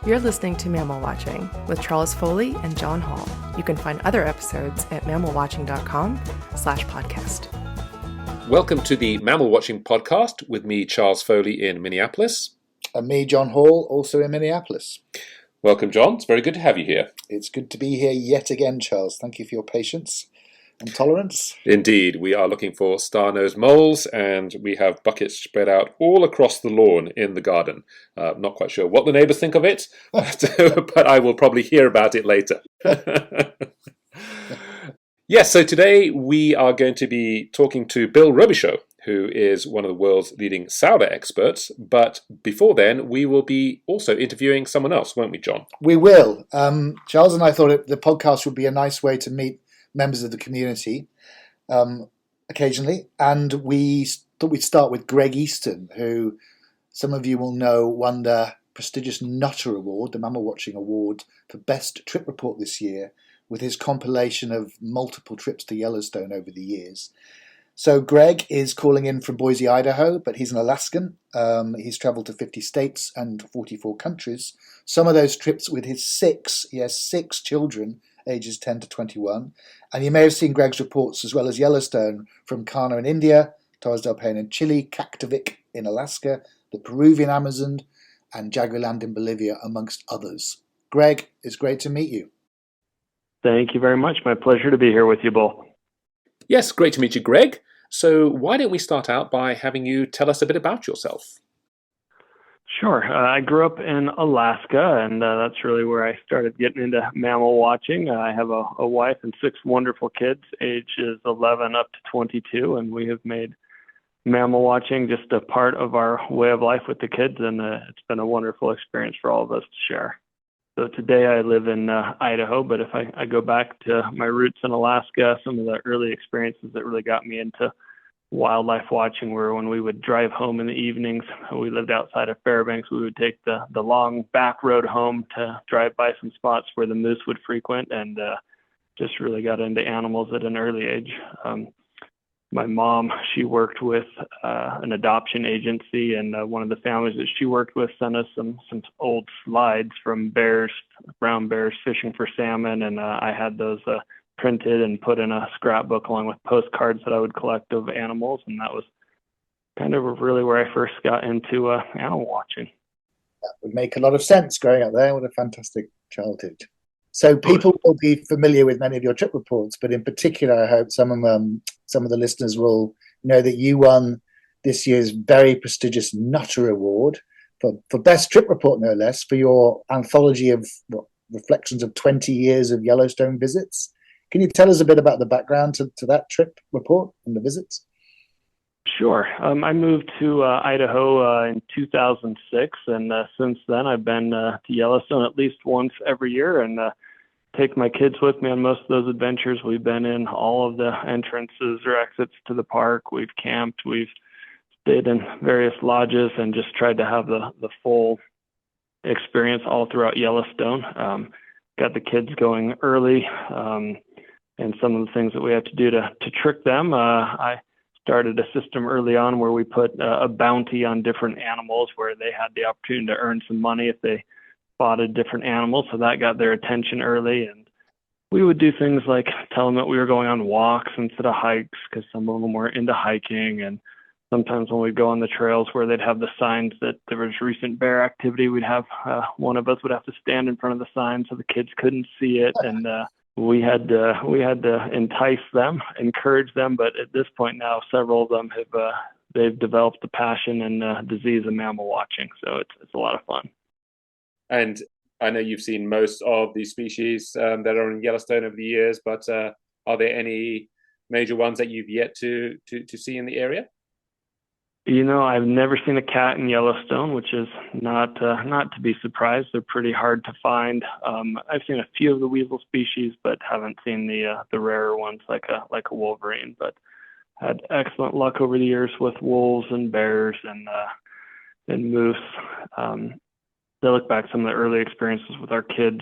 You're listening to Mammal Watching with Charles Foley and John Hall. You can find other episodes at mammalwatching.com/podcast. Welcome to the Mammal Watching podcast with me, Charles Foley, in Minneapolis. And me, John Hall, also in Minneapolis. Welcome, John. It's very good to have you here. It's good to be here yet again, Charles. Thank you for your patience and tolerance. Indeed, we are looking for star-nosed moles, and we have buckets spread out all across the lawn in the garden. Not quite sure what the neighbours think of it, but I will probably hear about it later. Yes, so today we are going to be talking to Bill Robichaud, who is one of the world's leading Saola experts. But before then, we will be also interviewing someone else, won't we, John? We will. Charles and I thought the podcast would be a nice way to meet members of the community occasionally. And we thought we'd start with Greg Easton, who some of you will know won the prestigious Nutter Award, the Mammal Watching Award, for Best Trip Report this year, with his compilation of multiple trips to Yellowstone over the years. So Greg is calling in from Boise, Idaho, but he's an Alaskan. He's traveled to 50 states and 44 countries. Some of those trips with he has six children, ages 10 to 21. And you may have seen Greg's reports as well as Yellowstone from Kana in India, Torres del Paine in Chile, Kaktovik in Alaska, the Peruvian Amazon, and Jaguarland in Bolivia, amongst others. Greg, it's great to meet you. Thank you very much. My pleasure to be here with you both. Yes, great to meet you, Greg. So why don't we start out by having you tell us a bit about yourself? Sure. I grew up in Alaska, and that's really where I started getting into mammal watching. I have a wife and six wonderful kids, ages 11 up to 22, and we have made mammal watching just a part of our way of life with the kids, and it's been a wonderful experience for all of us to share. So today I live in Idaho, but if I go back to my roots in Alaska, some of the early experiences that really got me into wildlife watching were when we would drive home in the evenings. We lived outside of Fairbanks. We would take the long back road home to drive by some spots where the moose would frequent, and just really got into animals at an early age. My mom, she worked with an adoption agency, and one of the families that she worked with sent us some old slides from brown bears fishing for salmon, and I had those printed and put in a scrapbook along with postcards that I would collect of animals, and that was kind of really where I first got into animal watching. That would make a lot of sense growing up there. What a fantastic childhood. So people will be familiar with many of your trip reports, but in particular, I hope some of the listeners will know that you won this year's very prestigious Nutter Award for Best Trip Report, no less, for your anthology of reflections of 20 years of Yellowstone visits. Can you tell us a bit about the background to that trip report and the visits? Sure. I moved to Idaho in 2006, and since then I've been to Yellowstone at least once every year and take my kids with me on most of those adventures. We've been in all of the entrances or exits to the park. We've camped. We've stayed in various lodges and just tried to have the full experience all throughout Yellowstone. Got the kids going early, and some of the things that we have to do to trick them. I started a system early on where we put a bounty on different animals where they had the opportunity to earn some money if they spotted different animals. So that got their attention early. And we would do things like tell them that we were going on walks instead of hikes because some of them were into hiking. And sometimes when we'd go on the trails where they'd have the signs that there was recent bear activity, we'd have one of us would have to stand in front of the sign so the kids couldn't see it. And we had to entice them, encourage them, but at this point now, several of them they've developed the passion and disease of mammal watching. So it's a lot of fun. And I know you've seen most of these species that are in Yellowstone over the years, but are there any major ones that you've yet to see in the area? You know, I've never seen a cat in Yellowstone, which is not to be surprised. They're pretty hard to find. I've seen a few of the weasel species, but haven't seen the rarer ones like a wolverine. But had excellent luck over the years with wolves and bears and moose. To look back some of the early experiences with our kids,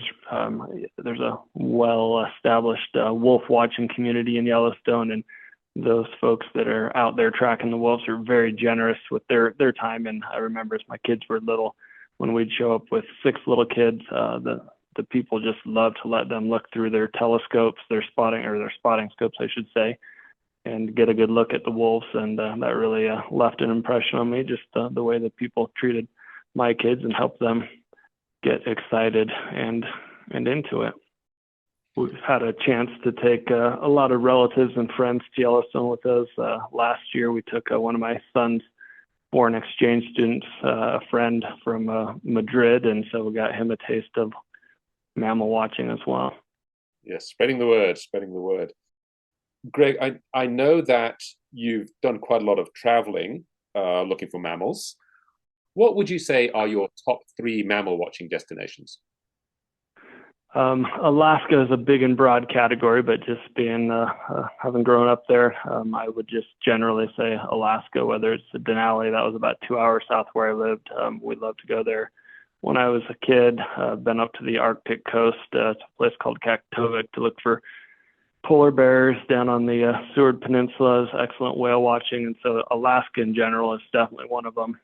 there's a well-established wolf watching community in Yellowstone, and those folks that are out there tracking the wolves are very generous with their time. And I remember as my kids were little, when we'd show up with 6 little kids, the people just loved to let them look through their telescopes, their spotting scopes, I should say, and get a good look at the wolves. And that really left an impression on me, just the way that people treated my kids and helped them get excited and into it. We've had a chance to take a lot of relatives and friends to Yellowstone with us. Last year, we took one of my son's foreign exchange students, a friend from Madrid, and so we got him a taste of mammal watching as well. Yes, spreading the word. Greg, I know that you've done quite a lot of traveling looking for mammals. What would you say are your top 3 mammal watching destinations? Alaska is a big and broad category, but just being having grown up there, I would just generally say Alaska, whether it's Denali, that was about 2 hours south where I lived. We'd love to go there. When I was a kid, been up to the Arctic coast, to a place called Kaktovik to look for polar bears. Down on the Seward Peninsula is excellent whale watching, and so Alaska in general is definitely one of them.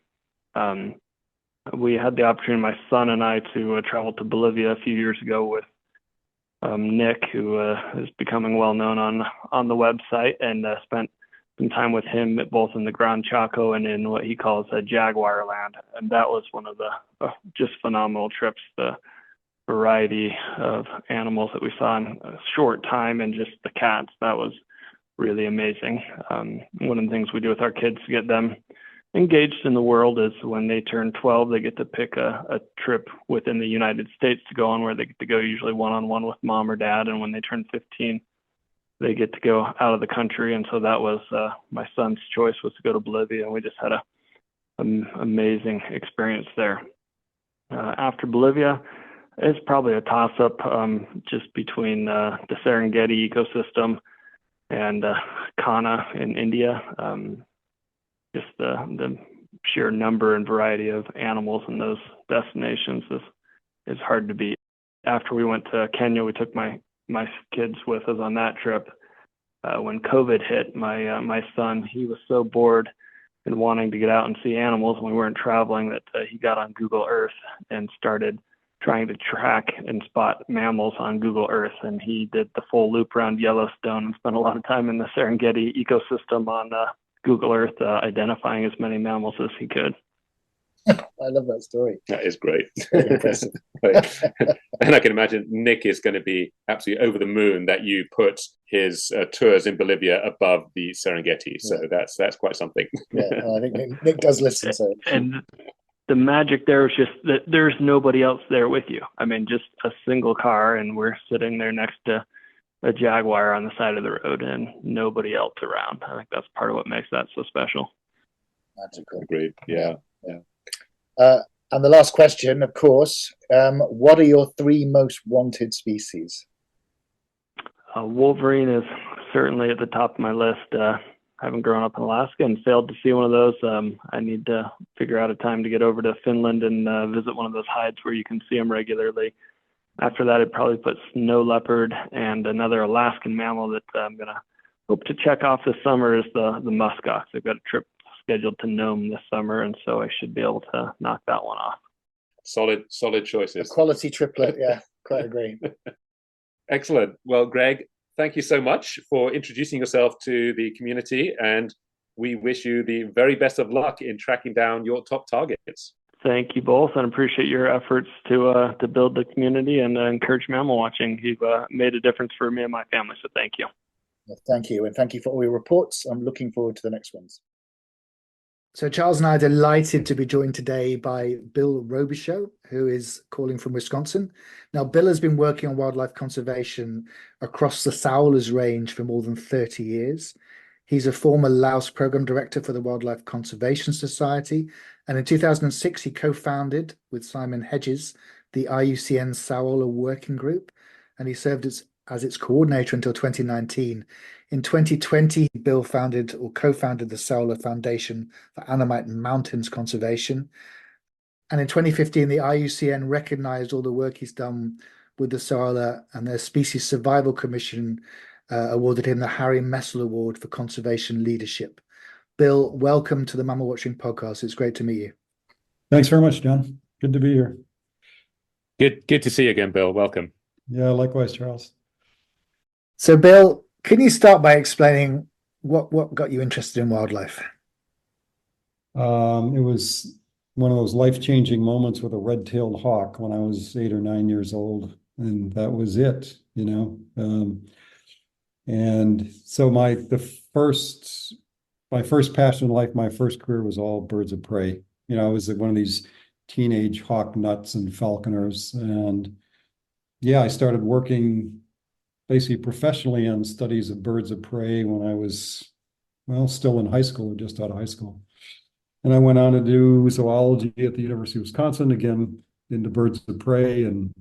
We had the opportunity, my son and I, to travel to Bolivia a few years ago with Nick, who is becoming well known on the website, and spent some time with him both in the Gran Chaco and in what he calls a jaguar land. And that was one of the just phenomenal trips. The variety of animals that we saw in a short time, and just the cats, that was really amazing. One of the things we do with our kids to get them engaged in the world is when they turn 12, they get to pick a trip within the United States to go on, where they get to go usually one-on-one with mom or dad. And when they turn 15, they get to go out of the country. And so that was my son's choice, was to go to Bolivia, and we just had an amazing experience there. After Bolivia, it's probably a toss-up just between the Serengeti ecosystem and Kana in India. Just the sheer number and variety of animals in those destinations is hard to beat. After we went to Kenya, we took my kids with us on that trip. When COVID hit, my son, he was so bored and wanting to get out and see animals, and we weren't traveling, that he got on Google Earth and started trying to track and spot mammals on Google Earth. And he did the full loop around Yellowstone and spent a lot of time in the Serengeti ecosystem on Google Earth, identifying as many mammals as he could. I love that story. That is great. Very impressive. And I can imagine Nick is going to be absolutely over the moon that you put his tours in Bolivia above the Serengeti. So that's quite something. Yeah, I think Nick does listen. So. And the magic there is just that there's nobody else there with you. I mean, just a single car, and we're sitting there next to a jaguar on the side of the road and nobody else around. I think that's part of what makes that so special. Magical. Agreed. Yeah. And the last question, of course, what are your 3 most wanted species? Wolverine is certainly at the top of my list. Having grown up in Alaska and failed to see one of those, I need to figure out a time to get over to Finland and visit one of those hides where you can see them regularly. After that, I'd probably put snow leopard, and another Alaskan mammal that I'm going to hope to check off this summer is the muskox. I've got a trip scheduled to Nome this summer, and so I should be able to knock that one off. Solid choices. A quality triplet, yeah, quite agree. Excellent. Well, Greg, thank you so much for introducing yourself to the community, and we wish you the very best of luck in tracking down your top targets. Thank you both, and appreciate your efforts to build the community and encourage mammal watching. You've made a difference for me and my family, so thank you. Well, thank you, and thank you for all your reports. I'm looking forward to the next ones. So Charles and I are delighted to be joined today by Bill Robichaud, who is calling from Wisconsin. Now, Bill has been working on wildlife conservation across the Saolas range for more than 30 years. He's a former Laos program director for the Wildlife Conservation Society, and in 2006 he co-founded with Simon Hedges the IUCN Saola Working Group, and he served as its coordinator until 2019. In 2020, Bill founded or co-founded the Saola Foundation for Annamite Mountains Conservation, and in 2015 the IUCN recognized all the work he's done with the Saola, and their Species Survival Commission awarded him the Harry Messel Award for Conservation Leadership. Bill, welcome to the Mammal Watching Podcast. It's great to meet you. Thanks very much, John. Good to be here. Good to see you again, Bill. Welcome. Yeah, likewise, Charles. So, Bill, can you start by explaining what got you interested in wildlife? It was one of those life-changing moments with a red-tailed hawk when I was 8 or 9 years old, and that was it, you know. And so my first passion in life, my first career was all birds of prey. You know, I was one of these teenage hawk nuts and falconers, and yeah, I started working basically professionally on studies of birds of prey when I was, well, still in high school or just out of high school. And I went on to do zoology at the University of Wisconsin, again, into birds of prey, and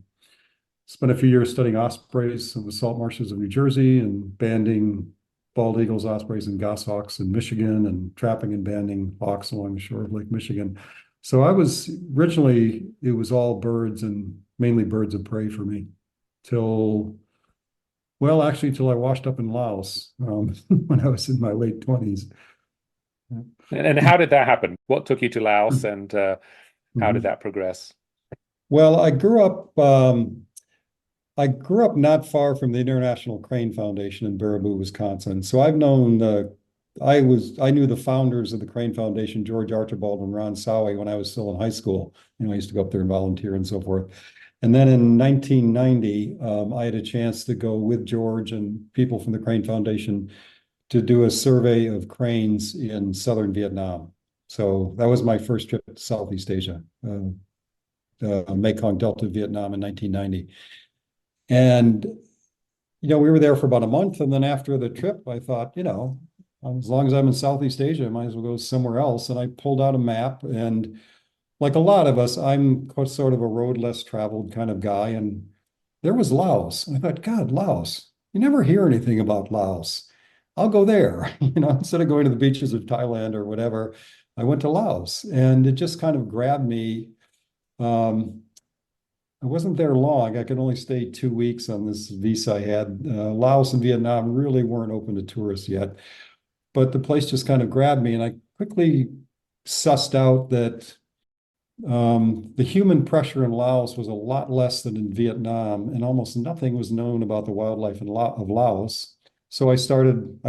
spent a few years studying ospreys in the salt marshes of New Jersey and banding bald eagles, ospreys, and goshawks in Michigan, and trapping and banding hawks along the shore of Lake Michigan. So I was originally, it was all birds and mainly birds of prey for me till I washed up in Laos when I was in my late 20s. And how did that happen? What took you to Laos, and how did that progress? Well, I grew up not far from the International Crane Foundation in Baraboo, Wisconsin. So I've known I knew the founders of the Crane Foundation, George Archibald and Ron Sowie, when I was still in high school. You know, I used to go up there and volunteer and so forth. And then in 1990, I had a chance to go with George and people from the Crane Foundation to do a survey of cranes in southern Vietnam. So that was my first trip to Southeast Asia, Mekong Delta, Vietnam in 1990. And, you know, we were there for about a month. And then after the trip, I thought, you know, as long as I'm in Southeast Asia, I might as well go somewhere else. And I pulled out a map, and like a lot of us, I'm sort of a road less traveled kind of guy. And there was Laos. And I thought, God, Laos, you never hear anything about Laos. I'll go there. You know, instead of going to the beaches of Thailand or whatever, I went to Laos, and it just kind of grabbed me. I wasn't there long. I could only stay 2 weeks on this visa I had. Laos and Vietnam really weren't open to tourists yet, but the place just kind of grabbed me, and I quickly sussed out that the human pressure in Laos was a lot less than in Vietnam, and almost nothing was known about the wildlife of Laos. So I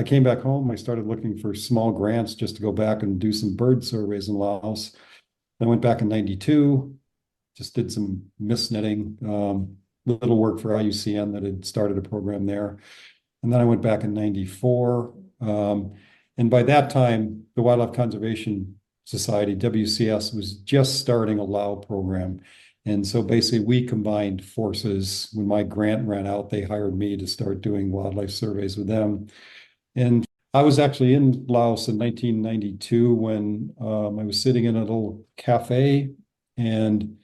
came back home, I started looking for small grants just to go back and do some bird surveys in Laos. I went back in 92, just did some mist netting, little work for IUCN that had started a program there. And then I went back in 94. And by that time, the Wildlife Conservation Society, WCS, was just starting a Lao program. And so basically we combined forces. When my grant ran out, they hired me to start doing wildlife surveys with them. And I was actually in Laos in 1992 when I was sitting in a little cafe, and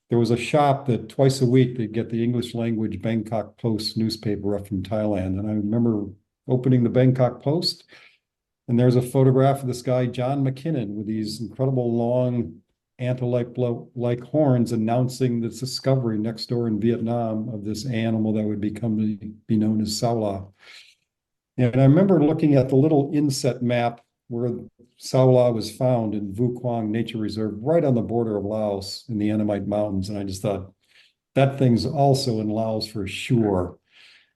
there was a shop that twice a week they'd get the English language Bangkok Post newspaper up from Thailand. And I remember opening the Bangkok Post, and there's a photograph of this guy, John McKinnon, with these incredible long antelope-like horns, announcing this discovery next door in Vietnam of this animal that would be known as Saola. And I remember looking at the little inset map where Saola was found in Vu Quang Nature Reserve, right on the border of Laos in the Annamite Mountains. And I just thought, that thing's also in Laos for sure.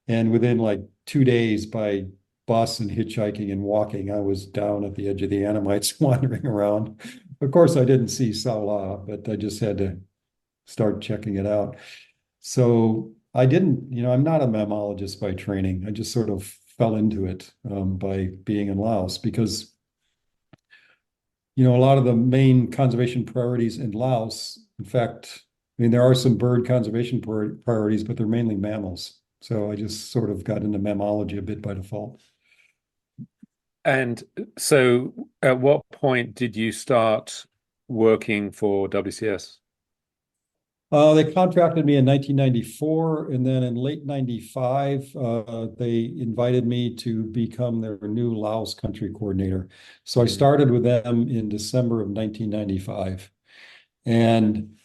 And within like 2 days, by bus and hitchhiking and walking, I was down at the edge of the Annamites wandering around. Of course, I didn't see Saola, but I just had to start checking it out. So I didn't, you know, I'm not a mammologist by training. I just sort of fell into it by being in Laos because, you know, a lot of the main conservation priorities in Laos, in fact, I mean, there are some bird conservation priorities, but they're mainly mammals. So I just sort of got into mammalogy a bit by default. And so at what point did you start working for WCS? They contracted me in 1994, and then in late 95, they invited me to become their new Laos country coordinator. So I started with them in December of 1995. And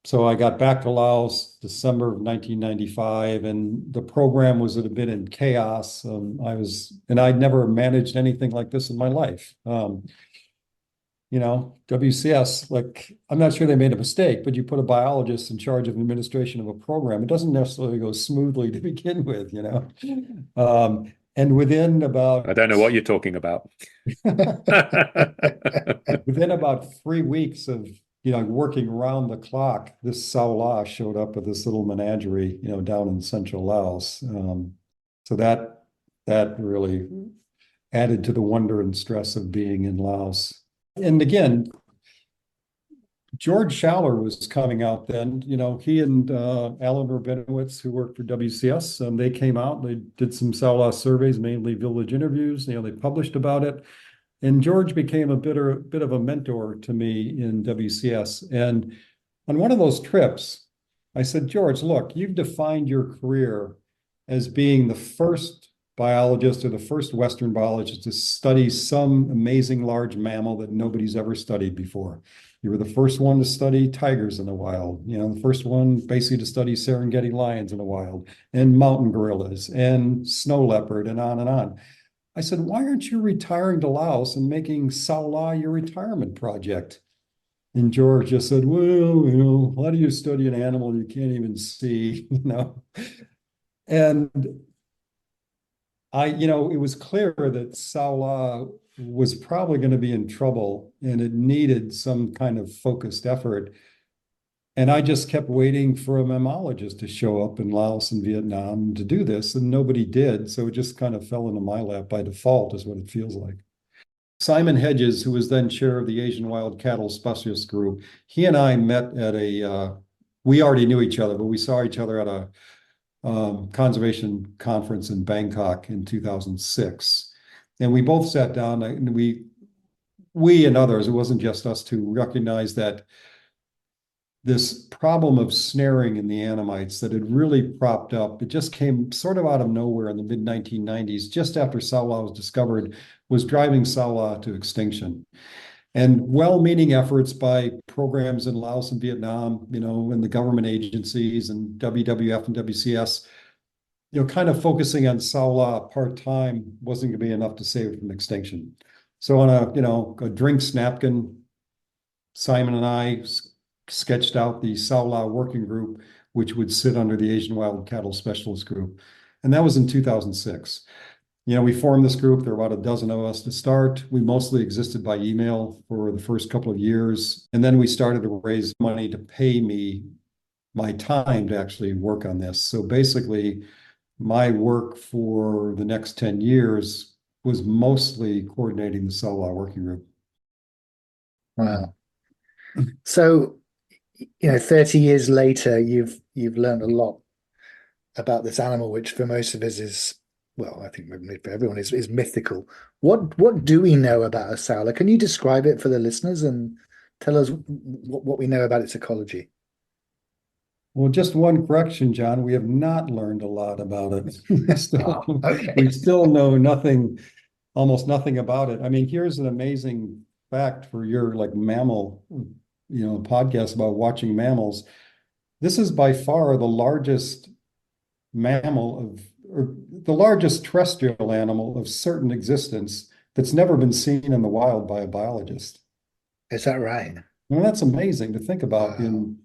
so I got back to Laos December of 1995, and the program was a bit in chaos. I'd never managed anything like this in my life. You WCS, like, I'm not sure they made a mistake, but you put a biologist in charge of administration of a program, it doesn't necessarily go smoothly to begin with. And within about I don't know what you're talking about. within about 3 weeks of working around the clock, this Saola showed up at this little menagerie, down in central Laos. So that really added to the wonder and stress of being in Laos. And again, George Schaller was coming out then. He and Alan Rabinowitz, who worked for WCS, they came out. They did some Saola surveys, mainly village interviews. They published about it. And George became a bit of a mentor to me in WCS. And on one of those trips, I said, George, look, you've defined your career as being the first biologist or the first Western biologist to study some amazing large mammal that nobody's ever studied before. You were the first one to study tigers in the wild, the first one basically to study Serengeti lions in the wild, and mountain gorillas and snow leopard, and on and on. I said, why aren't you retiring to Laos and making Saola your retirement project? And George just said, well, how do you study an animal you can't even see, And it was clear that Saola was probably going to be in trouble and it needed some kind of focused effort. And I just kept waiting for a mammologist to show up in Laos and Vietnam to do this, and nobody did. So it just kind of fell into my lap by default, is what it feels like. Simon Hedges, who was then chair of the Asian Wild Cattle Specialist Group, he and I met at we already knew each other, but we saw each other at a conservation conference in Bangkok in 2006. And we both sat down, and we and others, it wasn't just us two, recognized that this problem of snaring in the Annamites that had really propped up, it just came sort of out of nowhere in the mid-1990s, just after Saola was discovered, was driving Saola to extinction. And well-meaning efforts by programs in Laos and Vietnam, and the government agencies and WWF and WCS, kind of focusing on Saola part-time wasn't going to be enough to save it from extinction. So on a drinks napkin, Simon and I sketched out the Saola working group, which would sit under the Asian Wild Cattle Specialist Group. And that was in 2006. We formed this group. There were about a dozen of us to start. We mostly existed by email for the first couple of years. And then we started to raise money to pay me my time to actually work on this. So basically, my work for the next 10 years was mostly coordinating the Saola working group. Wow. So, 30 years later, you've learned a lot about this animal, which for most of us is, well, I think for everyone is mythical. What do we know about a Saola? Can you describe it for the listeners and tell us what we know about its ecology? Well, just one correction, John. We have not learned a lot about it. Okay. We still know almost nothing about it. I mean, here's an amazing fact for your mammal, podcast about watching mammals. This is by far the largest mammal or the largest terrestrial animal of certain existence that's never been seen in the wild by a biologist. Is that right? Well, that's amazing to think about. In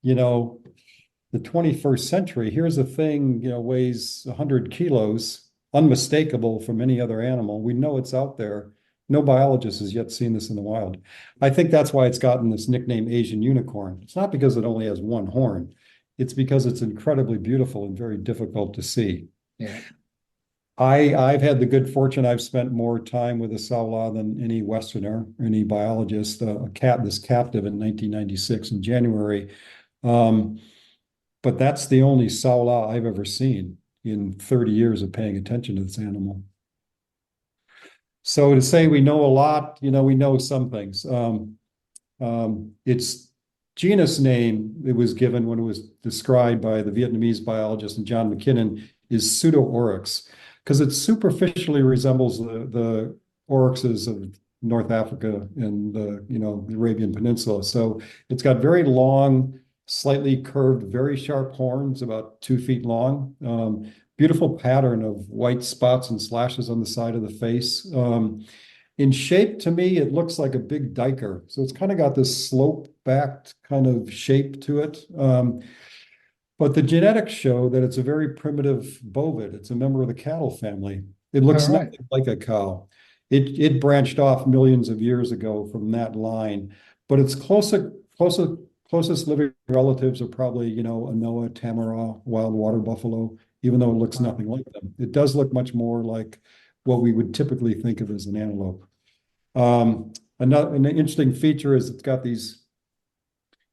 the 21st century. Here's a thing, weighs 100 kilos, unmistakable from any other animal. We know it's out there. No biologist has yet seen this in the wild. I think that's why it's gotten this nickname Asian unicorn. It's not because it only has one horn. It's because it's incredibly beautiful and very difficult to see. Yeah. I've had the good fortune, I've spent more time with a Saola than any Westerner, any biologist, this captive in 1996 in January. But that's the only Saola I've ever seen in 30 years of paying attention to this animal. So to say we know a lot, we know some things. Its genus name, it was given when it was described by the Vietnamese biologist and John McKinnon, is Pseudo-oryx, because it superficially resembles the oryxes of North Africa and the Arabian Peninsula. So it's got very long, slightly curved, very sharp horns, about 2 feet long. Beautiful pattern of white spots and slashes on the side of the face. In shape, to me, it looks like a big diker. So it's kind of got this slope-backed kind of shape to it. But the genetics show that it's a very primitive bovid. It's a member of the cattle family. It All looks right. nothing like a cow. It branched off millions of years ago from that line, but its closest living relatives are probably, a Noah, Tamaraw, wild water buffalo, even though it looks Wow. nothing like them. It does look much more like what we would typically think of as an antelope. An interesting feature is it's got these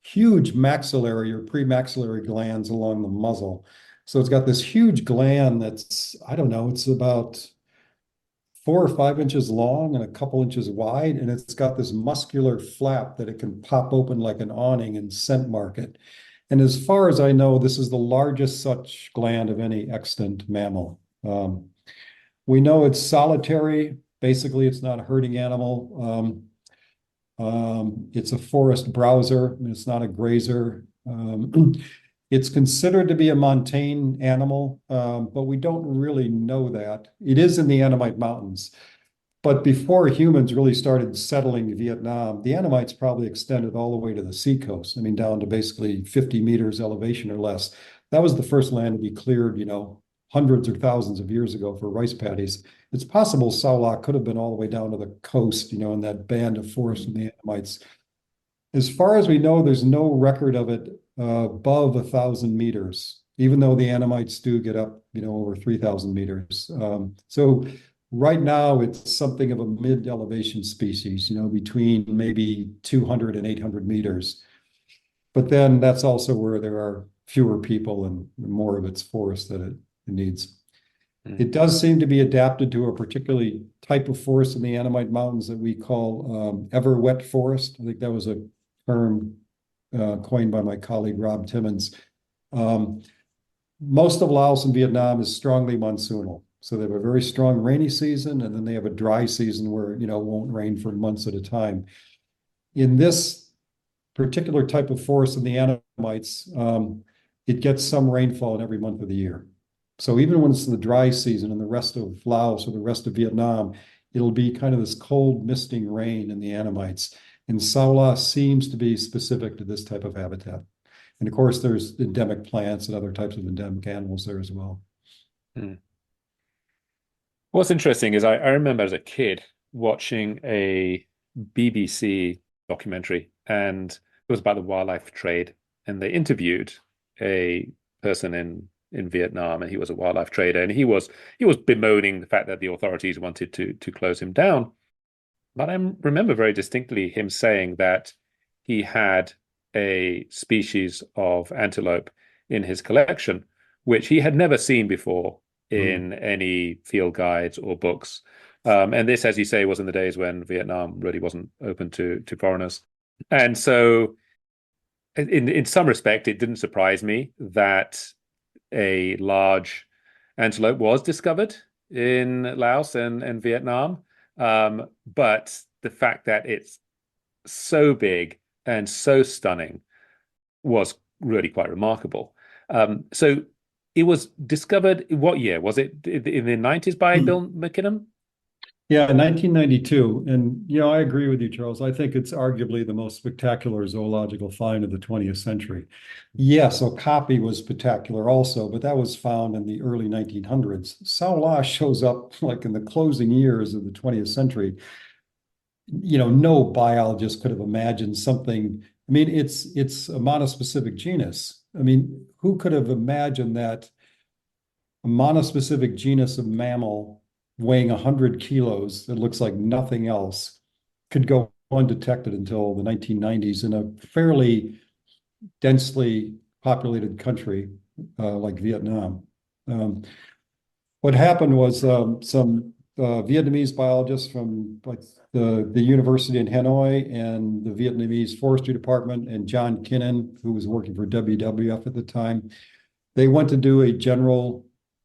huge maxillary or premaxillary glands along the muzzle. So it's got this huge gland that's, I don't know, it's about 4 or 5 inches long and a couple inches wide, and it's got this muscular flap that it can pop open like an awning and scent mark it. And as far as I know, this is the largest such gland of any extant mammal. We know it's solitary. Basically, it's not a herding animal. It's a forest browser, and it's not a grazer. It's considered to be a montane animal, but we don't really know that. It is in the Annamite Mountains. But before humans really started settling Vietnam, the Annamites probably extended all the way to the seacoast. I mean, down to basically 50 meters elevation or less. That was the first land to be cleared, hundreds or thousands of years ago for rice paddies. It's possible Saola could have been all the way down to the coast, in that band of forest from the Annamites. As far as we know, there's no record of it above 1,000 meters, even though the Annamites do get up, over 3,000 meters. So right now, it's something of a mid-elevation species, between maybe 200 and 800 meters. But then that's also where there are fewer people and more of its forest that it needs. It does seem to be adapted to a particularly type of forest in the Annamite Mountains that we call ever wet forest. I think that was a term coined by my colleague Rob Timmons. Most of Laos and Vietnam is strongly monsoonal. So they have a very strong rainy season, and then they have a dry season where it won't rain for months at a time. In this particular type of forest in the Annamites, it gets some rainfall in every month of the year. So even when it's the dry season in the rest of Laos or the rest of Vietnam, it'll be kind of this cold misting rain in the Annamites. And Saola seems to be specific to this type of habitat. And of course, there's endemic plants and other types of endemic animals there as well. What's interesting is I remember as a kid watching a BBC documentary, and it was about the wildlife trade, and they interviewed a person in Vietnam, and he was a wildlife trader, and he was bemoaning the fact that the authorities wanted to close him down. But I remember very distinctly him saying that he had a species of antelope in his collection, which he had never seen before in any field guides or books. And this, as you say, was in the days when Vietnam really wasn't open to foreigners. And so in some respect, it didn't surprise me that a large antelope was discovered in Laos and Vietnam. But the fact that it's so big and so stunning was really quite remarkable. So it was discovered, what year? Was it in the 90s by Bill McKinnon? Yeah, 1992. And, I agree with you, Charles. I think it's arguably the most spectacular zoological find of the 20th century. Yes, Okapi was spectacular also, but that was found in the early 1900s. Saola shows up like in the closing years of the 20th century. No biologist could have imagined something. I mean, it's a monospecific genus. I mean, who could have imagined that a monospecific genus of mammal weighing 100 kilos that looks like nothing else could go undetected until the 1990s in a fairly densely populated country like Vietnam. What happened was some Vietnamese biologists from like the university in Hanoi and the Vietnamese forestry department and John Kinnan, who was working for WWF at the time, they went to do a general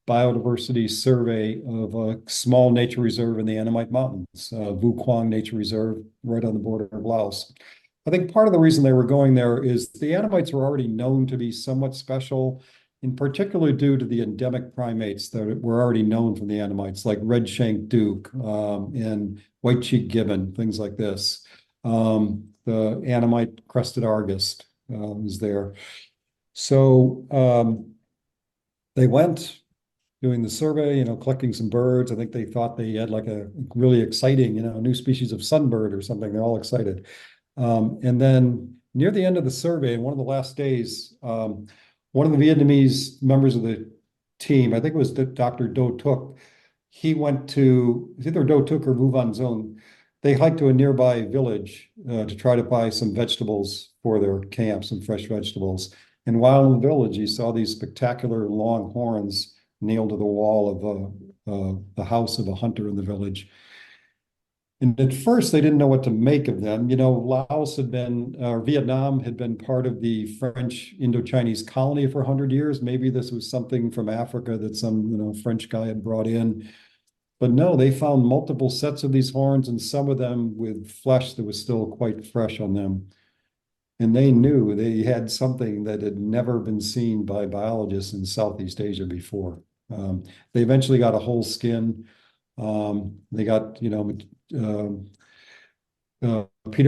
biodiversity survey of a small nature reserve in the Annamite Mountains, Vu Quang Nature Reserve, right on the border of Laos. I think part of the reason they were going there is the Annamites were already known to be somewhat special. in particular due to the endemic primates that were already known from the Annamites, like red-shanked duke and white-cheeked gibbon, things like this. The Annamite crested argus was there. So they went doing the survey, collecting some birds. I think they thought they had like a really exciting, new species of sunbird or something. They're all excited. And then near the end of the survey, one of the last days, one of the Vietnamese members of the team, I think it was Dr. Do Tuk, he went to, it's either Do Tuk or Vu Van Zong. They hiked to a nearby village to try to buy some vegetables for their camp, some fresh vegetables. And while in the village, he saw these spectacular long horns nailed to the wall of the house of a hunter in the village. And at first, they didn't know what to make of them. Laos had been, or Vietnam had been part of the French Indochinese colony for 100 years. Maybe this was something from Africa that some, French guy had brought in. But no, they found multiple sets of these horns and some of them with flesh that was still quite fresh on them. And they knew they had something that had never been seen by biologists in Southeast Asia before. They eventually got a whole skin. They got, Peter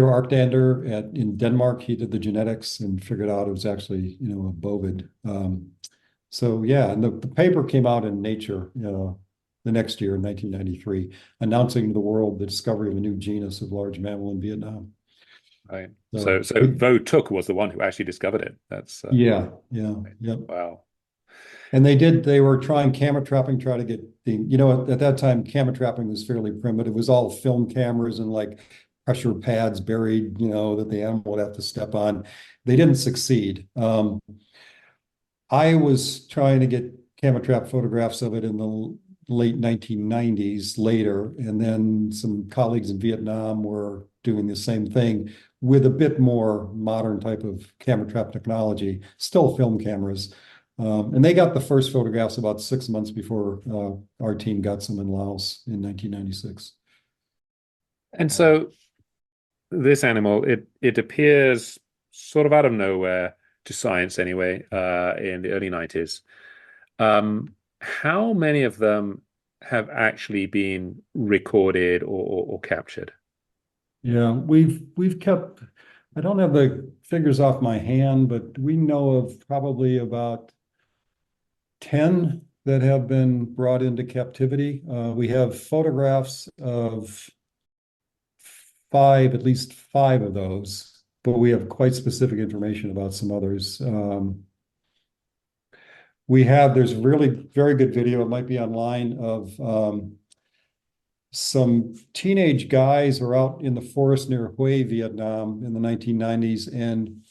Arctander in Denmark, he did the genetics and figured out it was actually, a bovid. So yeah, and the paper came out in Nature, the next year in 1993, announcing to the world the discovery of a new genus of large mammal in Vietnam. Right. So Vo Tuk was the one who actually discovered it. That's yeah. Wow. And they were trying camera trapping, try to get at that time, camera trapping was fairly primitive. It was all film cameras and like pressure pads buried, that the animal would have to step on. They didn't succeed. I was trying to get camera trap photographs of it in the late 1990s later, and then some colleagues in Vietnam were doing the same thing with a bit more modern type of camera trap technology, still film cameras. And they got the first photographs about 6 months before our team got some in Laos in 1996. And so this animal, it appears sort of out of nowhere to science anyway, in the early 90s. How many of them have actually been recorded or captured? Yeah, we've kept, I don't have the figures off my hand, but we know of probably about 10 that have been brought into captivity. We have photographs of at least five of those, but we have quite specific information about some others. There's really very good video, it might be online, of some teenage guys who are out in the forest near Hue, Vietnam in the 1990s, and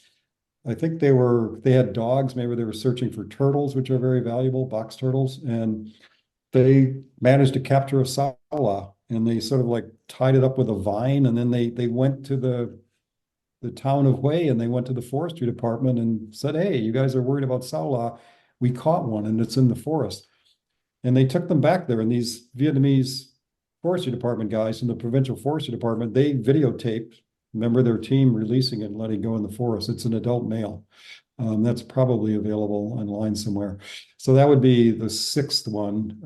I think they had dogs, maybe they were searching for turtles, which are very valuable, box turtles, and they managed to capture a Saola, and they sort of like tied it up with a vine, and then they went to the town of Hue, and they went to the forestry department and said, "Hey, you guys are worried about Saola. We caught one, and it's in the forest." And they took them back there, and these Vietnamese forestry department guys from the provincial forestry department, they videotaped, remember, their team releasing it and letting it go in the forest. It's an adult male. That's probably available online somewhere. So that would be the sixth one.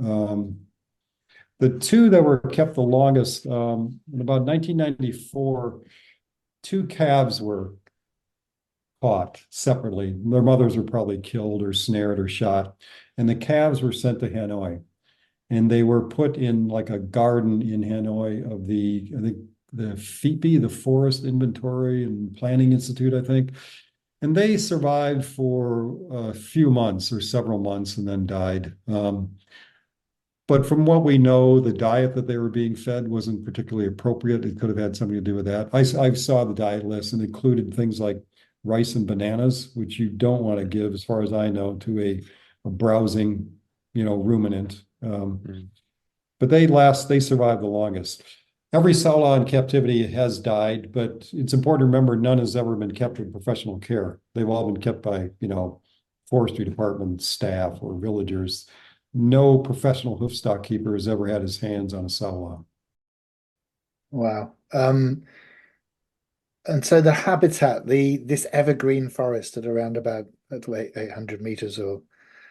The two that were kept the longest, in about 1994, two calves were caught separately. Their mothers were probably killed or snared or shot, and the calves were sent to Hanoi. And they were put in like a garden in Hanoi of I think the FIPI, the Forest Inventory and Planning Institute, I think. And they survived for a few months or several months and then died. But from what we know, the diet that they were being fed wasn't particularly appropriate. It could have had something to do with that. I saw the diet list and included things like rice and bananas, which you don't want to give, as far as I know, to a browsing, ruminant. But they survived the longest. Every Saola in captivity has died, but it's important to remember none has ever been kept with professional care. They've all been kept by, forestry department staff or villagers. No professional hoofstock keeper has ever had his hands on a Saola. Wow. And so the habitat, this evergreen forest at around about 800 meters or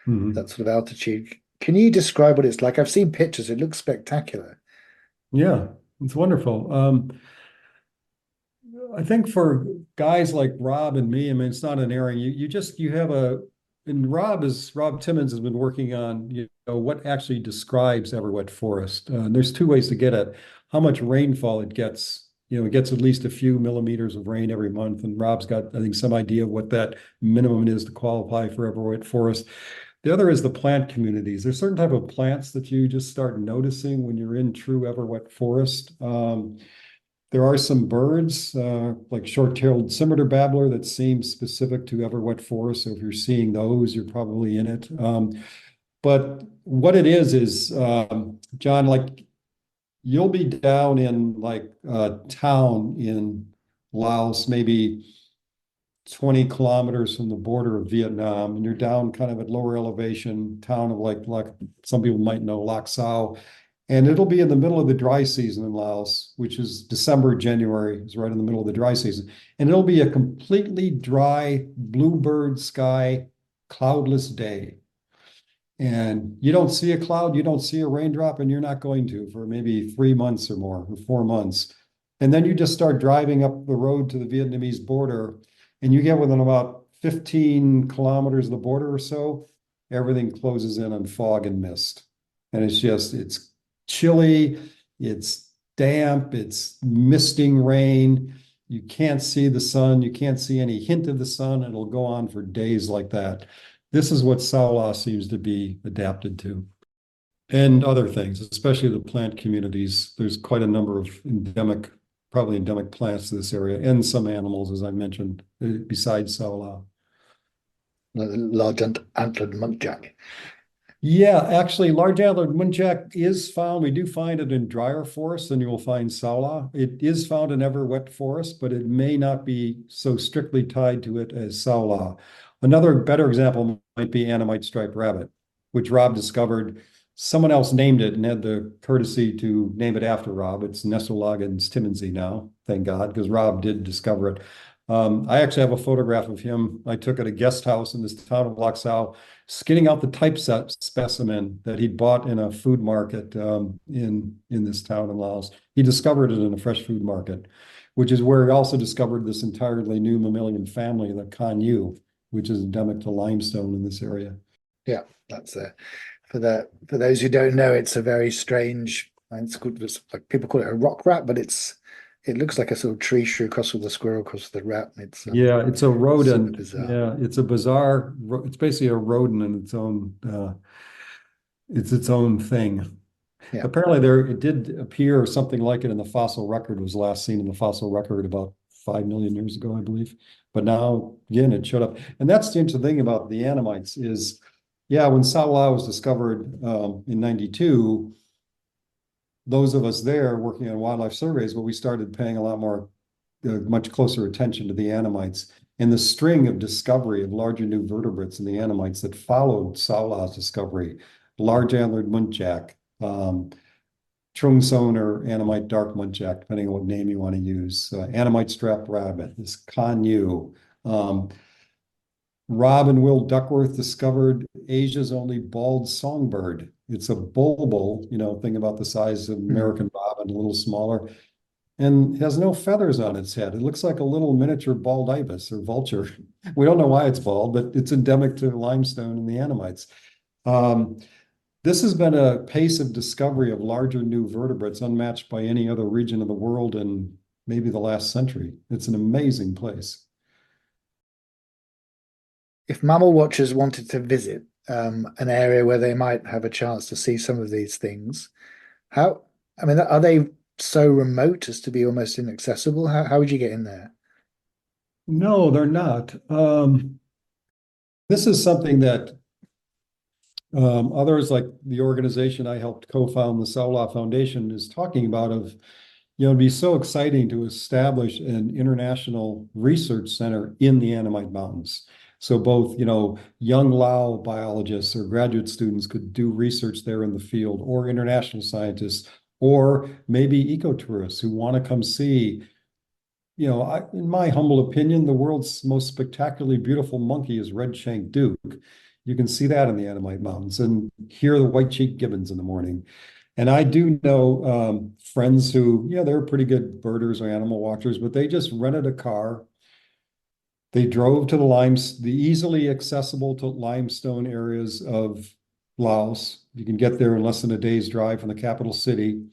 Mhm. that sort of altitude. Can you describe what it's like? I've seen pictures. It looks spectacular. Yeah, it's wonderful. I think for guys like Rob and me, I mean, it's not an area you have and Rob Timmons has been working on, what actually describes everwet forest. And there's two ways to get at how much rainfall it gets. It gets at least a few millimeters of rain every month, and Rob's got, I think, some idea of what that minimum is to qualify for everwet forest. The other is the plant communities. There's certain type of plants that you just start noticing when you're in true everwet forest. There are some birds, like short-tailed scimitar babbler, that seem specific to everwet forest. So if you're seeing those, you're probably in it. But what it is, John, like you'll be down in like a town in Laos, maybe 20 kilometers from the border of Vietnam, and you're down kind of at lower elevation, town of like some people might know, Lac Sao. And it'll be in the middle of the dry season in Laos, which is December, January, is right in the middle of the dry season. And it'll be a completely dry, bluebird sky, cloudless day. And you don't see a cloud, you don't see a raindrop, and you're not going to for maybe 3 months or more, or 4 months. And then you just start driving up the road to the Vietnamese border, and you get within about 15 kilometers of the border or so, everything closes in on fog and mist. And it's chilly, it's damp, it's misting rain. You can't see the sun, you can't see any hint of the sun. It'll go on for days like that. This is what Saola seems to be adapted to. And other things, especially the plant communities. There's quite a number of probably endemic plants to this area, and some animals, as I mentioned, besides Saola. The large antlered muntjac. Yeah, actually, large antlered muntjac is found. We do find it in drier forests than you will find Saola. It is found in everwet forest, but it may not be so strictly tied to it as Saola. Another better example might be Annamite striped rabbit, which Rob discovered. Someone else named it and had the courtesy to name it after Rob. It's Nesolagens timmensi now, thank God, because Rob did discover it. I actually have a photograph of him. I took at a guest house in this town of Lac Sao, skinning out the typeset specimen that he bought in a food market in this town in Laos. He discovered it in a fresh food market, which is where he also discovered this entirely new mammalian family, the Kanyu, which is endemic to limestone in this area. Yeah, that's for those who don't know, it's a very strange. Like people call it a rock rat, but it looks like a sort of tree shrew crossed with a squirrel crossed with a rat. It's yeah, it's a rodent. Bizarre. Yeah, it's a bizarre. It's basically a rodent in its own. It's its own thing. Yeah. Apparently, it did appear something like it in the fossil record. It was last seen in the fossil record about 5 million years ago, I believe. But now, again, it showed up. And that's the interesting thing about the Annamites is, yeah, when Saola was discovered in 92, those of us there working on wildlife surveys, well, we started paying a lot more, much closer attention to the Annamites. And the string of discovery of larger new vertebrates in the Annamites that followed Saola's discovery, large antlered muntjac, Trungson or Annamite dark muntjac, depending on what name you want to use, Annamite striped rabbit, this Kanyu. Rob and Will Duckworth discovered Asia's only bald songbird. It's a bulbul, thing about the size of American robin, a little smaller, and has no feathers on its head. It looks like a little miniature bald ibis or vulture. We don't know why it's bald, but it's endemic to limestone and the Annamites. This has been a pace of discovery of larger new vertebrates unmatched by any other region of the world in maybe the last century. It's an amazing place. If mammal watchers wanted to visit an area where they might have a chance to see some of these things, are they so remote as to be almost inaccessible? How would you get in there? No, they're not. This is something that others, like the organization I helped co-found, the Saola Foundation, is talking about it'd be so exciting to establish an international research center in the Annamite Mountains. So both, young Lao biologists or graduate students could do research there in the field, or international scientists, or maybe ecotourists who want to come see. In my humble opinion, the world's most spectacularly beautiful monkey is red-shanked duke. You can see that in the Annamite Mountains and hear the white-cheeked gibbons in the morning. And I do know friends who, yeah, they're pretty good birders or animal watchers, but they just rented a car. They drove to the easily accessible to limestone areas of Laos. You can get there in less than a day's drive from the capital city.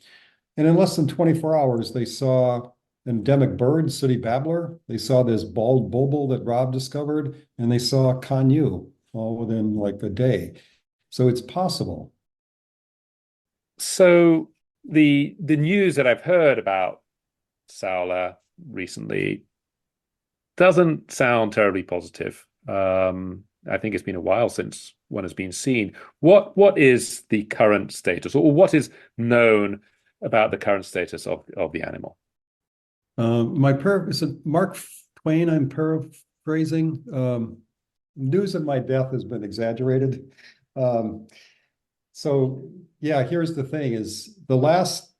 And in less than 24 hours, they saw endemic bird, sooty babbler. They saw this bald bulbul that Rob discovered, and they saw Kanyu all within like a day. So it's possible. So the news that I've heard about Saola recently doesn't sound terribly positive. I think it's been a while since one has been seen. What is the current status, or what is known about the current status of the animal? Is it Mark Twain I'm paraphrasing? News of my death has been exaggerated. So yeah, here's the thing: is the last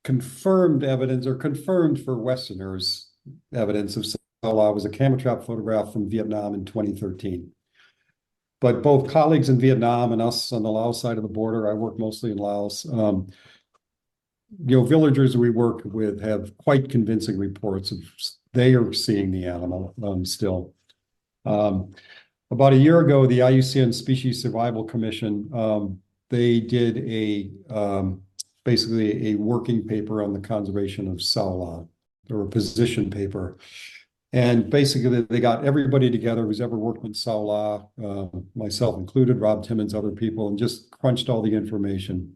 confirmed evidence, or confirmed for Westerners evidence of Saola, was a camera trap photograph from Vietnam in 2013. But both colleagues in Vietnam and us on the Laos side of the border, I work mostly in Laos. Villagers we work with have quite convincing reports of they are seeing the animal still. About a year ago, the IUCN Species Survival Commission, they did basically a working paper on the conservation of Saola, or a position paper. And basically, they got everybody together who's ever worked with Saola, myself included, Rob Timmons, other people, and just crunched all the information.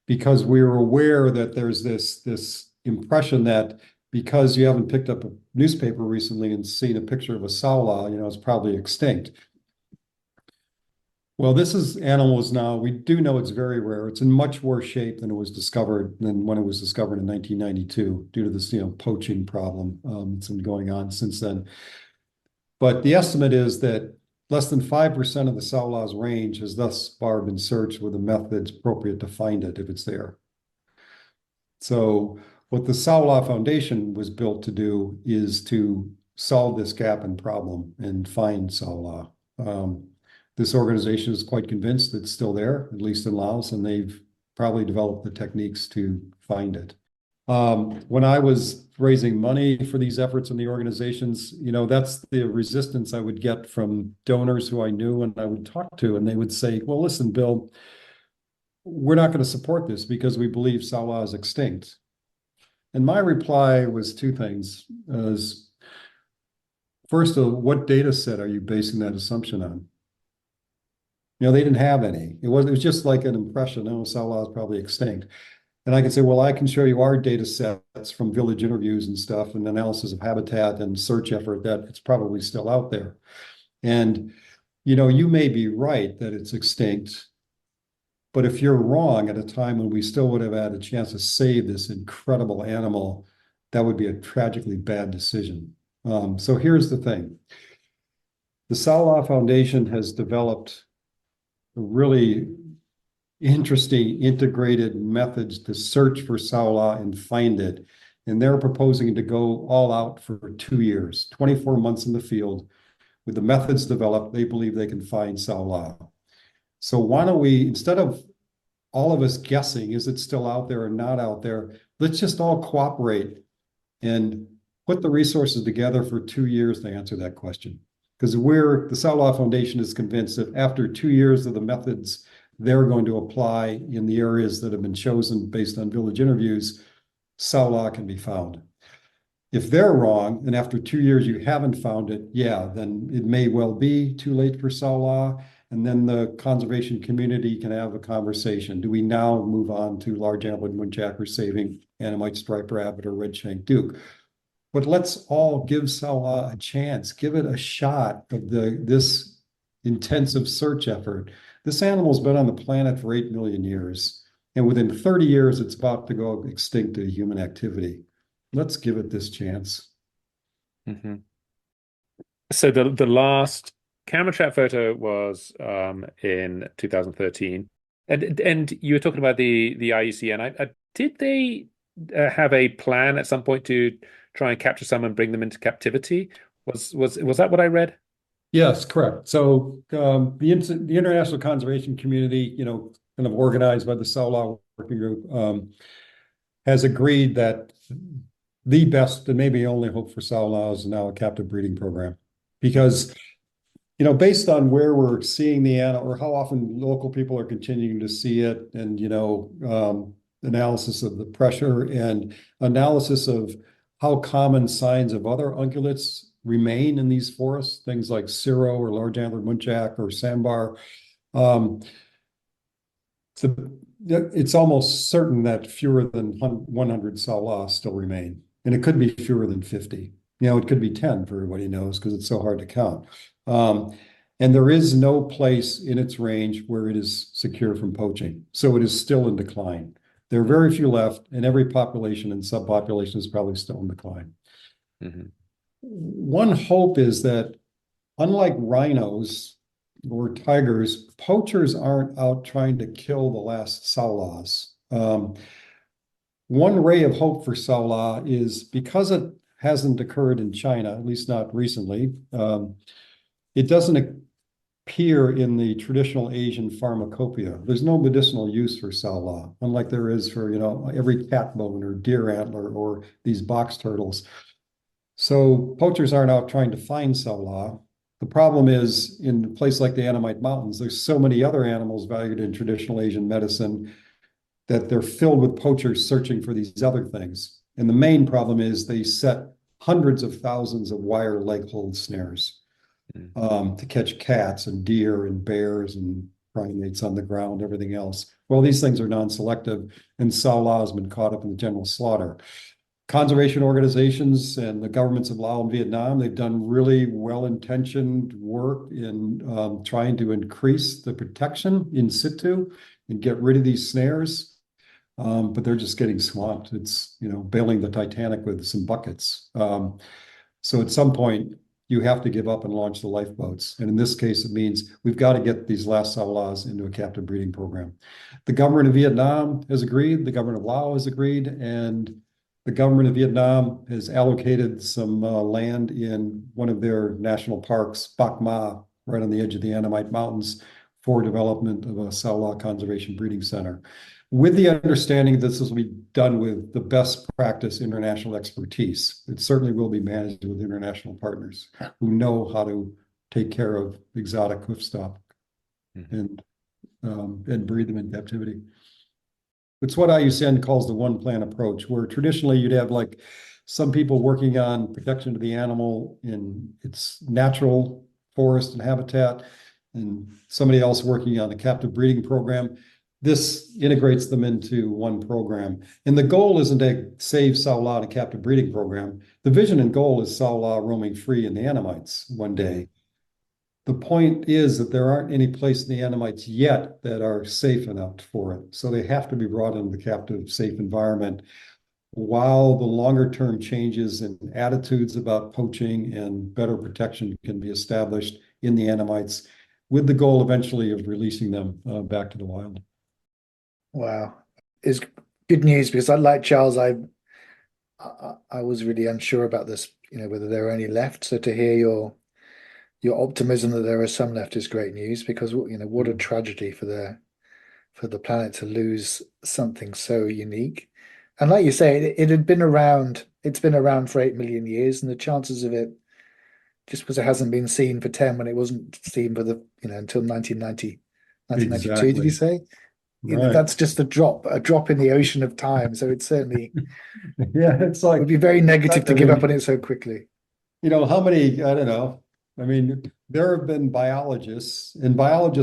Because we were aware that there's this impression that because you haven't picked up a newspaper recently and seen a picture of a Saola, it's probably extinct. Well, animals now, we do know it's very rare. It's in much worse shape than when it was discovered in 1992 due to this, poaching problem that's been going on since then. But the estimate is that less than 5% of the Saola's range has thus far been searched with a method appropriate to find it if it's there. So what the Saola Foundation was built to do is to solve this gap and problem and find Saola. This organization is quite convinced it's still there, at least in Laos, and they've probably developed the techniques to find it. When I was raising money for these efforts in the organizations, that's the resistance I would get from donors who I knew and I would talk to, and they would say, well, listen, Bill, we're not going to support this because we believe Saola is extinct. And my reply was two things. First, what data set are you basing that assumption on? They didn't have any. It was just like an impression, Saola is probably extinct. And I can say, well, I can show you our data sets from village interviews and stuff and analysis of habitat and search effort that it's probably still out there. And, you may be right that it's extinct, but if you're wrong at a time when we still would have had a chance to save this incredible animal, that would be a tragically bad decision. So here's the thing. The Saola Foundation has developed a really interesting integrated methods to search for Saola and find it. And they're proposing to go all out for 2 years, 24 months in the field. With the methods developed, they believe they can find Saola. So why don't we, instead of all of us guessing, is it still out there or not out there, let's just all cooperate and put the resources together for 2 years to answer that question. Because the Saola Foundation is convinced that after 2 years of the methods they're going to apply in the areas that have been chosen based on village interviews, Saola can be found. If they're wrong, and after 2 years you haven't found it, then it may well be too late for Saola, and then the conservation community can have a conversation. Do we now move on to large antlered woodpecker saving Annamite striped rabbit or red-shanked duke? But let's all give Saola a chance, give it a shot of this intensive search effort. This animal's been on the planet for 8 million years, and within 30 years, it's about to go extinct to human activity. Let's give it this chance. Mm-hmm. So the last camera trap photo was in 2013, and you were talking about the IUCN. Did they have a plan at some point to try and capture some and bring them into captivity? Was that what I read? Yes, correct. So the international conservation community, kind of organized by the Saola working group, has agreed that the best and maybe only hope for Saola is now a captive breeding program, because based on where we're seeing the animal or how often local people are continuing to see it, and analysis of the pressure and analysis of how common signs of other ungulates remain in these forests, things like Cirro or large antlered muntjac or sandbar. Um, it's almost certain that fewer than 100 Saola still remain, and it could be fewer than 50. It could be 10 for everybody knows, because it's so hard to count. And there is no place in its range where it is secure from poaching. So it is still in decline. There are very few left, and every population and subpopulation is probably still in decline. Mm-hmm. One hope is that, unlike rhinos or tigers, poachers aren't out trying to kill the last Saolas. One ray of hope for Saola is, because it hasn't occurred in China, at least not recently, it doesn't appear in the traditional Asian pharmacopoeia. There's no medicinal use for Saola, unlike there is for, every cat bone or deer antler or these box turtles. So poachers aren't out trying to find Saola. The problem is, in a place like the Annamite Mountains, there's so many other animals valued in traditional Asian medicine that they're filled with poachers searching for these other things. And the main problem is they set hundreds of thousands of wire leg hold snares to catch cats and deer and bears and primates on the ground, everything else. Well, these things are non-selective, and Saola has been caught up in the general slaughter. Conservation organizations and the governments of Laos and Vietnam, they've done really well-intentioned work in trying to increase the protection in situ and get rid of these snares. But they're just getting swamped. It's, bailing the Titanic with some buckets. So at some point, you have to give up and launch the lifeboats. And in this case, it means we've got to get these last Saolas into a captive breeding program. The government of Vietnam has agreed, the government of Laos has agreed, and the government of Vietnam has allocated some land in one of their national parks, Bac Ma, right on the edge of the Annamite Mountains, for development of a Saola conservation breeding center, with the understanding that this will be done with the best practice international expertise. It certainly will be managed with international partners who know how to take care of exotic hoofstock and breed them in captivity. It's what IUCN calls the one plan approach, where traditionally you'd have like some people working on protection of the animal in its natural forest and habitat, and somebody else working on a captive breeding program. This integrates them into one program. And the goal isn't to save Saola in a captive breeding program. The vision and goal is Saola roaming free in the Annamites one day. The point is that there aren't any place in the Annamites yet that are safe enough for it. So they have to be brought into the captive, safe environment, while the longer term changes in attitudes about poaching and better protection can be established in the Annamites, with the goal eventually of releasing them back to the wild. Wow, it's good news, because like Charles, I was really unsure about this, whether there are any left. So to hear your optimism that there are some left is great news, because what a tragedy for the planet to lose something so unique. And like you say, it had been around. It's been around for 8 million years, and the chances of it, just because it hasn't been seen for 10 when it wasn't seen for until 1990, 1992, Exactly. did you say? Right. That's just a drop in the ocean of time. So it certainly Yeah, it's like, would be very negative to give up on it so quickly. how many, I don't know. I mean, there have been biologists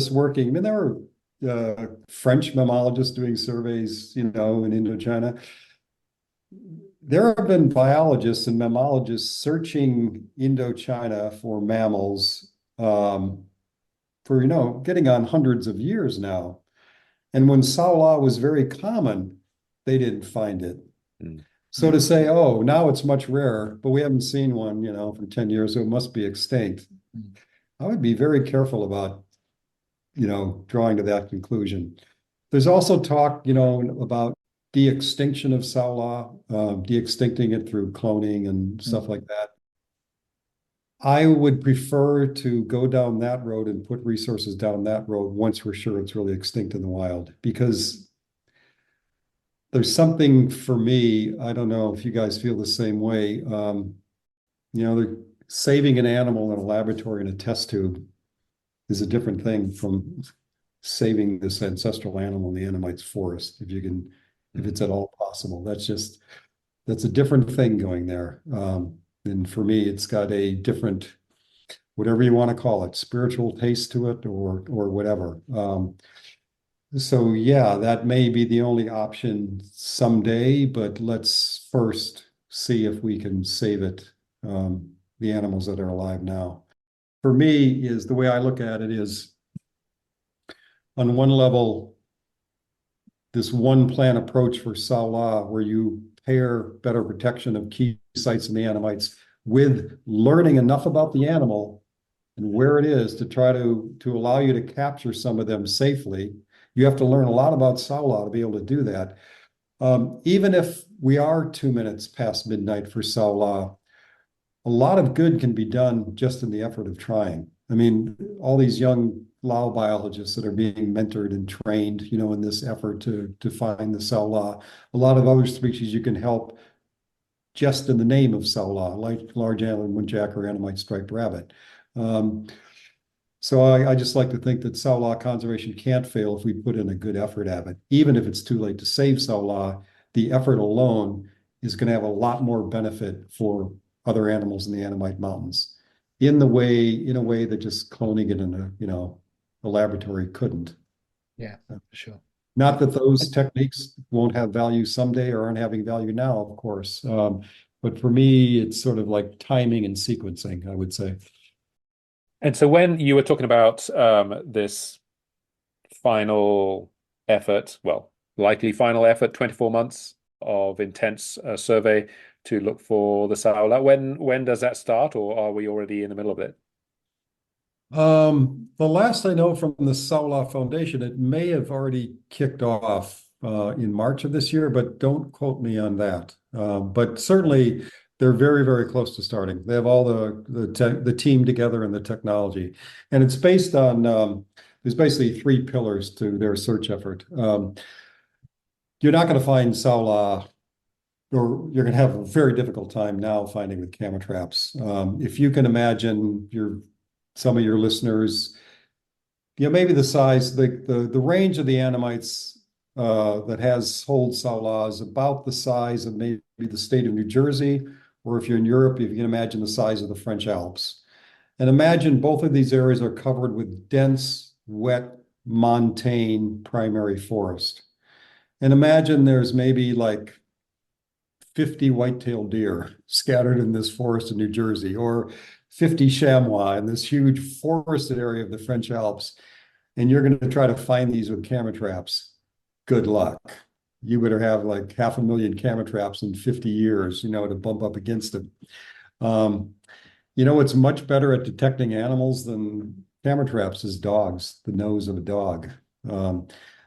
working. I mean, there were French mammalogists doing surveys, in Indochina. There have been biologists and mammalogists searching Indochina for mammals for, getting on hundreds of years now. And when Saola was very common, they didn't find it. So to say, oh, now it's much rarer, but we haven't seen one, for 10 years, so it must be extinct. I would be very careful about, drawing to that conclusion. There's also talk, about de-extinction of Saola, de-extincting it through cloning and stuff like that. I would prefer to go down that road and put resources down that road once we're sure it's really extinct in the wild, because there's something for me, I don't know if you guys feel the same way. Saving an animal in a laboratory in a test tube is a different thing from saving this ancestral animal in the Annamite's forest, if it's at all possible. That's a different thing going there. And for me, it's got a different, whatever you want to call it, spiritual taste to it or whatever. So yeah, that may be the only option someday, but let's first see if we can save it, the animals that are alive now. For me, is the way I look at it is, on one level, this one plan approach for Saola, where you pair better protection of key sites in the Annamites with learning enough about the animal and where it is to try to allow you to capture some of them safely. You have to learn a lot about Saola to be able to do that. Even if we are 2 minutes past midnight for Saola, a lot of good can be done just in the effort of trying. I mean, all these young Lao biologists that are being mentored and trained, in this effort to find the Saola, a lot of other species you can help just in the name of Saola, like large antlered muntjac or Annamite striped rabbit. So I just like to think that Saola conservation can't fail if we put in a good effort at it. Even if it's too late to save Saola, the effort alone is going to have a lot more benefit for other animals in the Annamite Mountains in a way that just cloning it in a laboratory couldn't. Yeah, for sure. Not that those techniques won't have value someday or aren't having value now, of course. But for me, it's sort of like timing and sequencing, I would say. And so when you were talking about this final effort, well, likely final effort, 24 months of intense survey to look for the Saola, when does that start, or are we already in the middle of it? The last I know from the Saola Foundation, it may have already kicked off in March of this year, but don't quote me on that. But certainly they're very, very close to starting. They have all the team together and the technology, and it's based on there's basically 3 pillars to their search effort. You're not going to find Saola, or you're going to have a very difficult time now finding with camera traps. If you can imagine some of your listeners, maybe the size, the range of the Annamites that holds Saola is about the size of maybe the state of New Jersey, or if you're in Europe, if you can imagine the size of the French Alps. And imagine both of these areas are covered with dense, wet, montane primary forest. And imagine there's maybe like 50 white-tailed deer scattered in this forest in New Jersey, or 50 chamois in this huge forested area of the French Alps, and you're going to try to find these with camera traps. Good luck. You better have like 500,000 camera traps in 50 years, to bump up against them. What's much better at detecting animals than camera traps is dogs, the nose of a dog.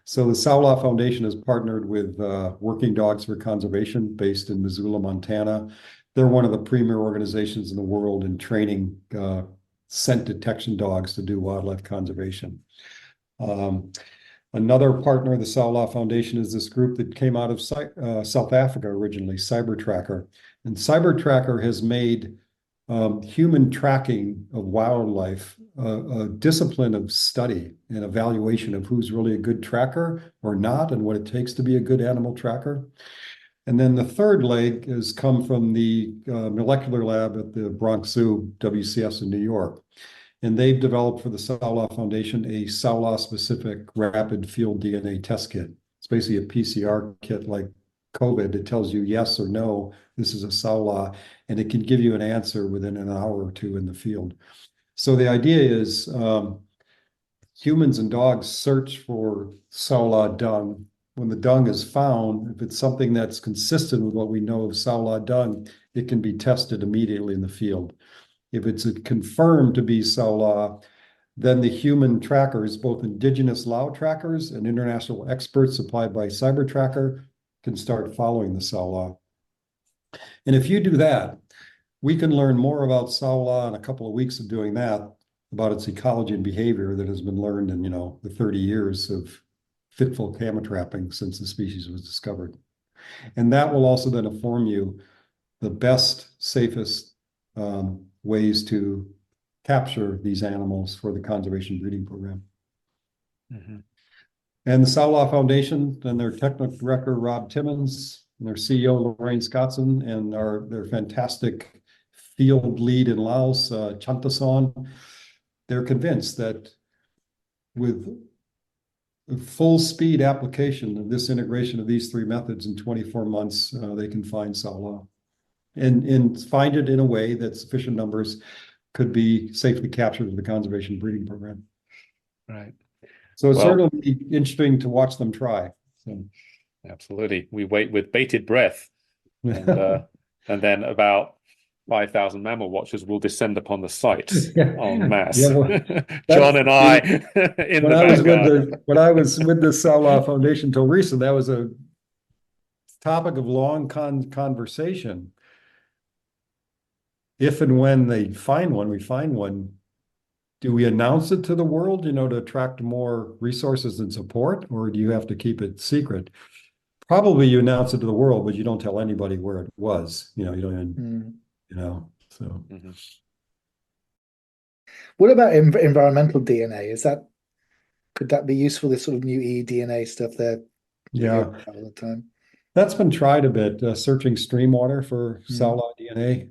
So the Saola Foundation has partnered with Working Dogs for Conservation, based in Missoula, Montana. They're one of the premier organizations in the world in training scent detection dogs to do wildlife conservation. Another partner of the Saola Foundation is this group that came out of South Africa originally, CyberTracker. And CyberTracker has made human tracking of wildlife a discipline of study and evaluation of who's really a good tracker or not, and what it takes to be a good animal tracker. And then the third leg has come from the molecular lab at the Bronx Zoo, WCS in New York. And they've developed for the Saola Foundation a Saola-specific rapid field DNA test kit. It's basically a PCR kit like COVID. It tells you yes or no, this is a Saola, and it can give you an answer within an hour or 2 in the field. So the idea is humans and dogs search for Saola dung. When the dung is found, if it's something that's consistent with what we know of Saola dung, it can be tested immediately in the field. If it's confirmed to be Saola, then the human trackers, both indigenous Lao trackers and international experts supplied by CyberTracker, can start following the Saola. And if you do that, we can learn more about Saola in a couple of weeks of doing that, about its ecology and behavior that has been learned in, the 30 years of fitful camera trapping since the species was discovered. And that will also then inform you the best, safest ways to capture these animals for the conservation breeding program. Mm-hmm. And the Saola Foundation and their technical director, Rob Timmons, and their CEO, Lorraine Scottson, and their fantastic field lead in Laos, Chantason, they're convinced that with full speed application of this integration of these three methods in 24 months, they can find Saola and find it in a way that sufficient numbers could be safely captured in the conservation breeding program. Right. So it's certainly interesting to watch them try. So. Absolutely. We wait with bated breath. And then about 5,000 mammal watchers will descend upon the site en masse. Yeah, well, John and I in the vanguard. When I was with the Saola Foundation till recent, that was a topic of long conversation. If and when we find one, do we announce it to the world, to attract more resources and support, or do you have to keep it secret? Probably you announce it to the world, but you don't tell anybody where it was. You don't even, so. Mm-hmm. What about environmental DNA? Could that be useful? This sort of new eDNA stuff there. Yeah, all the time. That's been tried a bit, searching stream water for Saola DNA.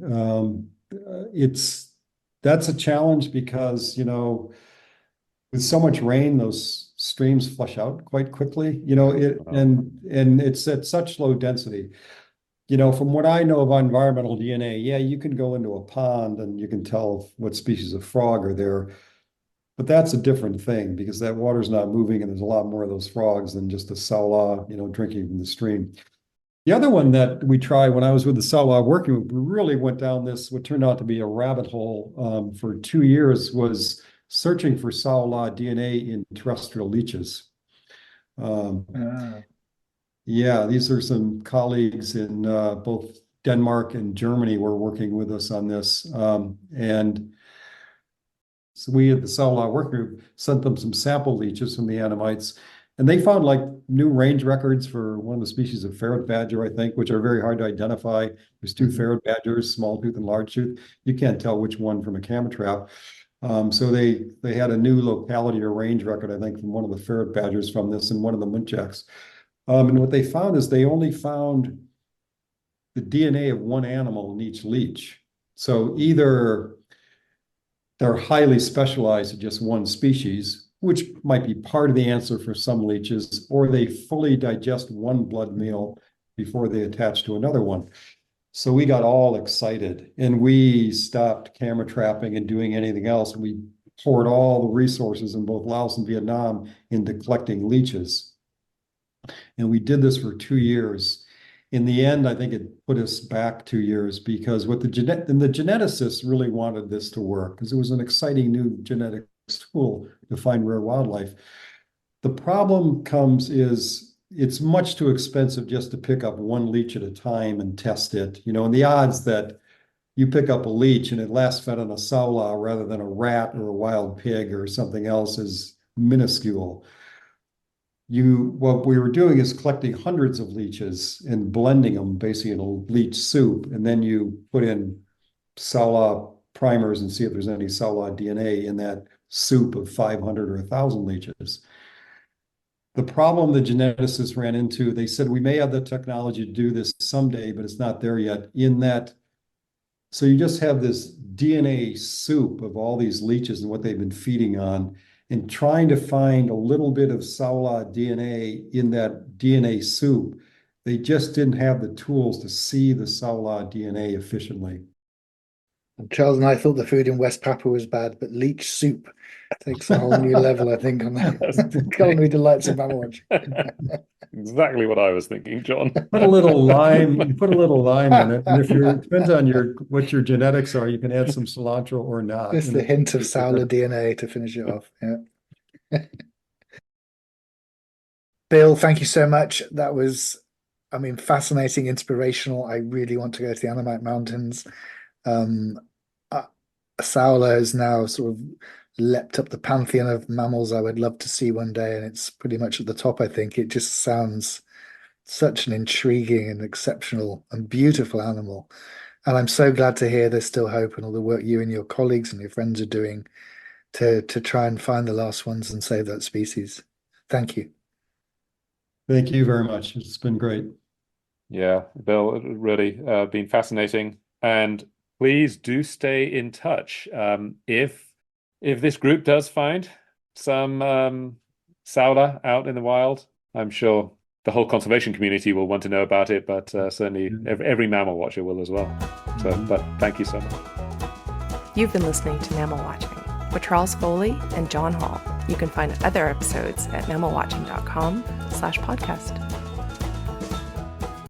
That's a challenge because, with so much rain, those streams flush out quite quickly, and it's at such low density. From what I know of environmental DNA, yeah, you can go into a pond and you can tell what species of frog are there, but that's a different thing because that water's not moving and there's a lot more of those frogs than just a Saola, drinking from the stream. The other one that we tried when I was with the Saola working group, we really went down what turned out to be a rabbit hole for 2 years, was searching for Saola DNA in terrestrial leeches. Yeah, these are some colleagues in both Denmark and Germany were working with us on this. And so we at the Saola working group sent them some sample leeches from the Annamites. And they found new range records for one of the species of ferret badger, I think, which are very hard to identify. There's two ferret badgers, small tooth and large tooth. You can't tell which one from a camera trap. So they had a new locality or range record, I think, from one of the ferret badgers from this and one of the muntjacs. And what they found is they only found the DNA of one animal in each leech. So either they're highly specialized to just one species, which might be part of the answer for some leeches, or they fully digest one blood meal before they attach to another one. So we got all excited and we stopped camera trapping and doing anything else. We poured all the resources in both Laos and Vietnam into collecting leeches. And we did this for 2 years. In the end, I think it put us back 2 years because the geneticists really wanted this to work because it was an exciting new genetics tool to find rare wildlife. The problem is it's much too expensive just to pick up one leech at a time and test it, and the odds that you pick up a leech and it last fed on a Saola rather than a rat or a wild pig or something else is minuscule. What we were doing is collecting hundreds of leeches and blending them basically in a leech soup, and then you put in Saola primers and see if there's any Saola DNA in that soup of 500 or 1,000 leeches. The problem the geneticists ran into, they said, we may have the technology to do this someday, but it's not there yet. So you just have this DNA soup of all these leeches and what they've been feeding on, and trying to find a little bit of Saola DNA in that DNA soup. They just didn't have the tools to see the Saola DNA efficiently. Charles and I thought the food in West Papua was bad, but leech soup takes a whole new level, I think, on the culinary delights of mammal watching. Exactly what I was thinking, John. Put a little lime in it, and it depends on what your genetics are, you can add some cilantro or not. Just a hint of Saola DNA to finish it off. Yeah. Bill, thank you so much. That was, fascinating, inspirational. I really want to go to the Annamite Mountains. Um, uh, Saola has now sort of leapt up the pantheon of mammals I would love to see one day, and it's pretty much at the top, I think. It just sounds such an intriguing and exceptional and beautiful animal. And I'm so glad to hear there's still hope and all the work you and your colleagues and your friends are doing to try and find the last ones and save that species. Thank you. Thank you very much. It's been great. Yeah, Bill, it really been fascinating. And please do stay in touch. If this group does find some Saola out in the wild, I'm sure the whole conservation community will want to know about it, but certainly every mammal watcher will as well. So, but thank you so much. You've been listening to Mammal Watching with Charles Foley and John Hall. You can find other episodes at mammalwatching.com/podcast.